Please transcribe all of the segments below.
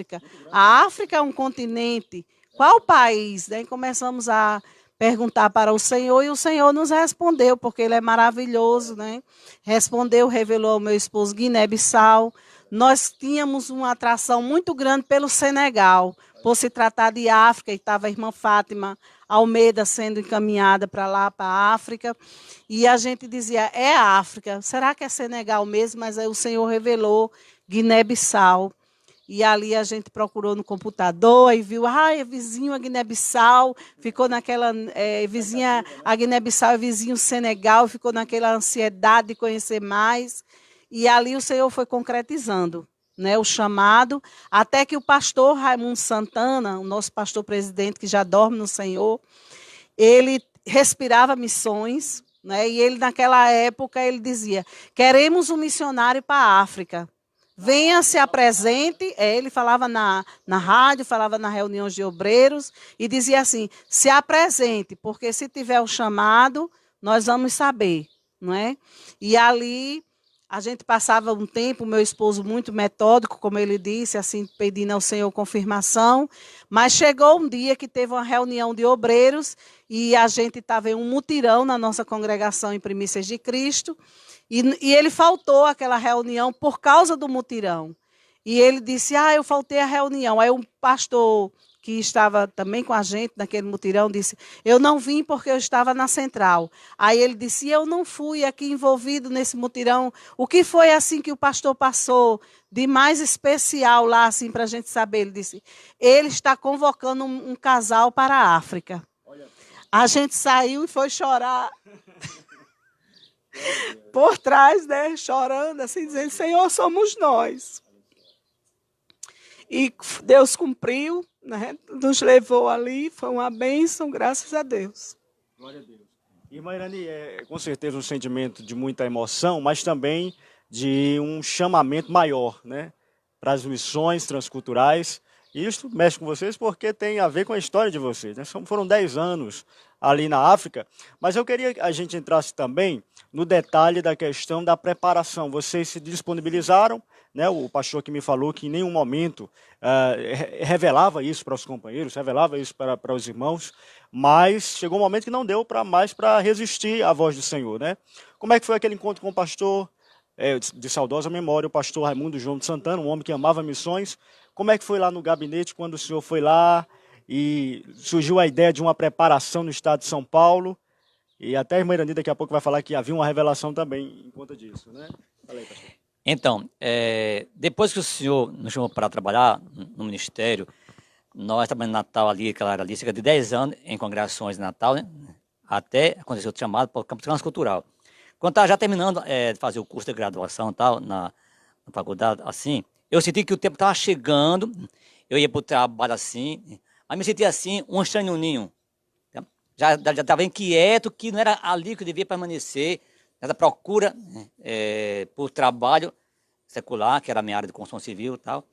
África. A África é um continente. Qual país? Daí começamos a perguntar para o Senhor e o Senhor nos respondeu, porque Ele é maravilhoso, né? Respondeu, revelou ao meu esposo Guiné-Bissau. Nós tínhamos uma atração muito grande pelo Senegal, por se tratar de África, e estava a irmã Fátima Almeida sendo encaminhada para lá, para a África, e a gente dizia, é África, será que é Senegal mesmo? Mas aí o Senhor revelou Guiné-Bissau. E ali a gente procurou no computador e viu, é vizinho a Guiné-Bissau, ficou naquela, vizinha, a Guiné-Bissau é vizinho Senegal, ficou naquela ansiedade de conhecer mais. E ali o Senhor foi concretizando, né, o chamado, até que o pastor Raimundo Santana, o nosso pastor presidente, que já dorme no Senhor, ele respirava missões, né, e ele naquela época ele dizia, queremos um missionário para a África. Venha, se apresente. Ele falava na rádio, falava nas reuniões de obreiros e dizia assim, se apresente, porque se tiver o chamado, nós vamos saber, não é? E ali a gente passava um tempo, meu esposo muito metódico, como ele disse, assim, pedindo ao Senhor confirmação, mas chegou um dia que teve uma reunião de obreiros e a gente estava em um mutirão na nossa congregação em Primícias de Cristo, e ele faltou àquela reunião por causa do mutirão. E ele disse, eu faltei à reunião. Aí um pastor que estava também com a gente naquele mutirão disse, eu não vim porque eu estava na central. Aí ele disse, eu não fui aqui envolvido nesse mutirão. O que foi assim que o pastor passou de mais especial lá, assim, para a gente saber? Ele disse, ele está convocando um casal para a África. A gente saiu e foi chorar por trás, né, chorando, assim, dizendo, Senhor, somos nós. E Deus cumpriu, né, nos levou ali, foi uma bênção, graças a Deus. Glória a Deus. Irmã Irani, com certeza um sentimento de muita emoção, mas também de um chamamento maior, né, para as missões transculturais. E isso mexe com vocês porque tem a ver com a história de vocês, né? Foram 10 anos ali na África, mas eu queria que a gente entrasse também no detalhe da questão da preparação. Vocês se disponibilizaram, né? O pastor que me falou que em nenhum momento revelava isso para os companheiros, revelava isso para os irmãos, mas chegou um momento que não deu mais para resistir à voz do Senhor, né? Como é que foi aquele encontro com o pastor, de saudosa memória, o pastor Raimundo João de Santana, um homem que amava missões? Como é que foi lá no gabinete quando o senhor foi lá e surgiu a ideia de uma preparação no estado de São Paulo? E até a irmã Irani daqui a pouco vai falar que havia uma revelação também em conta disso, né? Fala aí, pastor. Então, depois que o senhor nos chamou para trabalhar no ministério, nós trabalhamos em Natal ali, aquela era ali, cerca de 10 anos em congregações de Natal, né? Até aconteceu o chamado para o campo transcultural. Quando estava já terminando de fazer o curso de graduação e tal, na faculdade, assim, eu senti que o tempo estava chegando, eu ia para o trabalho assim, mas me sentia assim, um estranho no ninho. Já estava inquieto que não era ali que eu devia permanecer, nessa procura por trabalho secular, que era a minha área de construção civil e tal.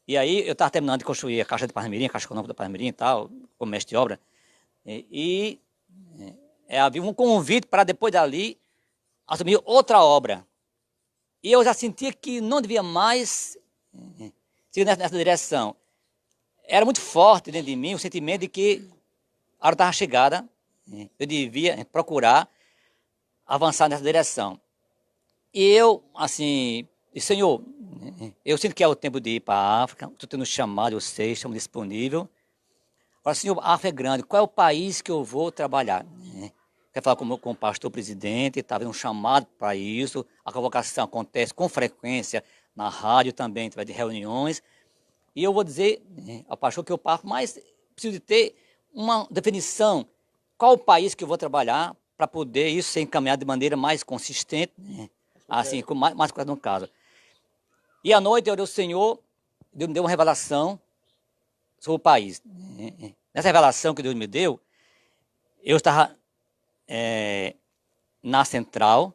E aí eu estava terminando de construir a Caixa de Parnamirim, a Caixa Econômica da Parnamirim e tal, como mestre de obra, havia um convite para depois dali assumir outra obra. E eu já sentia que não devia mais seguir nessa direção. Era muito forte dentro de mim o sentimento de que a hora estava chegada, eu devia procurar avançar nessa direção. E eu, assim, disse, Senhor, eu sinto que é o tempo de ir para a África, estou tendo chamado, eu sei, estamos disponíveis. Agora, Senhor, a África é grande, qual é o país que eu vou trabalhar? Quer falar com o pastor presidente, está havendo um chamado para isso, a convocação acontece com frequência na rádio também, através de reuniões, e eu vou dizer ao pastor que eu parto, mas preciso de ter uma definição, qual o país que eu vou trabalhar, para poder isso ser encaminhado de maneira mais consistente, assim, com mais cuidado no caso. E à noite eu orei ao Senhor, Deus me deu uma revelação sobre o país. Nessa revelação que Deus me deu, eu estava na central,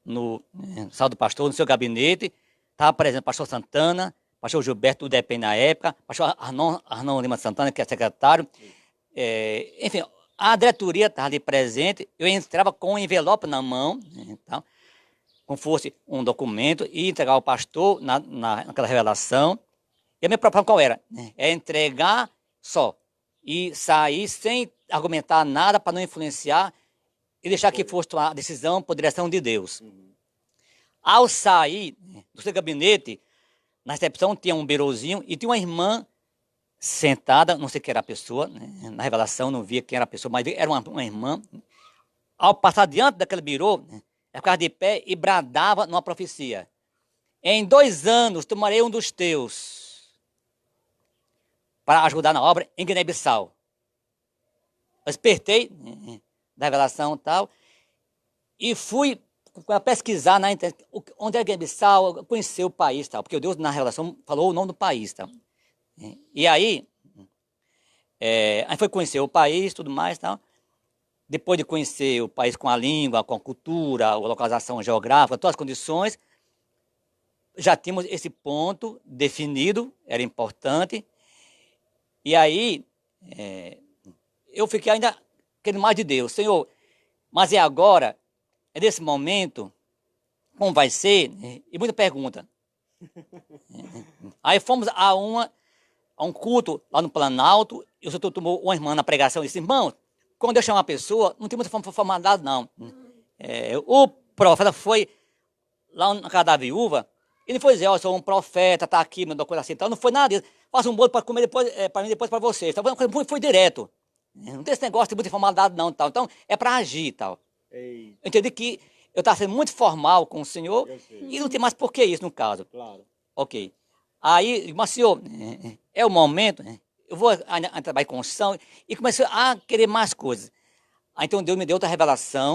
no sala do pastor, no seu gabinete, estava presente o pastor Santana, pastor Gilberto do DEPEN na época, pastor Arnon Lima Santana, que é secretário. Enfim, a diretoria estava ali presente, eu entrava com um envelope na mão, então, como fosse um documento, e entregava ao pastor naquela revelação, E a minha proposta qual era? É entregar só. E sair sem argumentar nada para não influenciar e deixar que fosse a decisão por direção de Deus. Ao sair do seu gabinete, na recepção tinha um beirozinho e tinha uma irmã sentada, não sei quem era a pessoa, né? Na revelação não via quem era a pessoa, mas era uma irmã. Ao passar diante daquele birô, ela ficava de pé e bradava numa profecia. Em 2 anos tomarei um dos teus para ajudar na obra em Guiné-Bissau. Eu despertei da revelação e tal, e fui pesquisar na internet onde é Guiné-Bissau, conhecer o país, tal, porque Deus na revelação falou o nome do país. Tal. E aí, a gente foi conhecer o país, tudo mais, tal. Depois de conhecer o país com a língua, com a cultura, a localização geográfica, todas as condições, já tínhamos esse ponto definido, era importante. E aí, eu fiquei ainda querendo mais de Deus. Senhor, mas é agora, é nesse momento, como vai ser? E muita pergunta. Aí fomos a um culto lá no Planalto, e o senhor tomou uma irmã na pregação e disse, irmão, quando eu chamo uma pessoa, não tem muita formalidade, não. O profeta foi lá na casa da viúva, ele foi dizer, eu sou um profeta, tá aqui, me dá coisa assim, então não foi nada disso. Faça um bolo para comer depois, para mim, depois para você. Então, foi direto. Não tem esse negócio de muita formalidade, não. Tal. Então, é para agir e tal. Eu entendi que eu estava sendo muito formal com o senhor e não tem mais por que isso, no caso. Claro. Ok. Aí, mas senhor, é o momento, eu vou trabalhar em construção e comecei a querer mais coisas. Aí, então, Deus me deu outra revelação.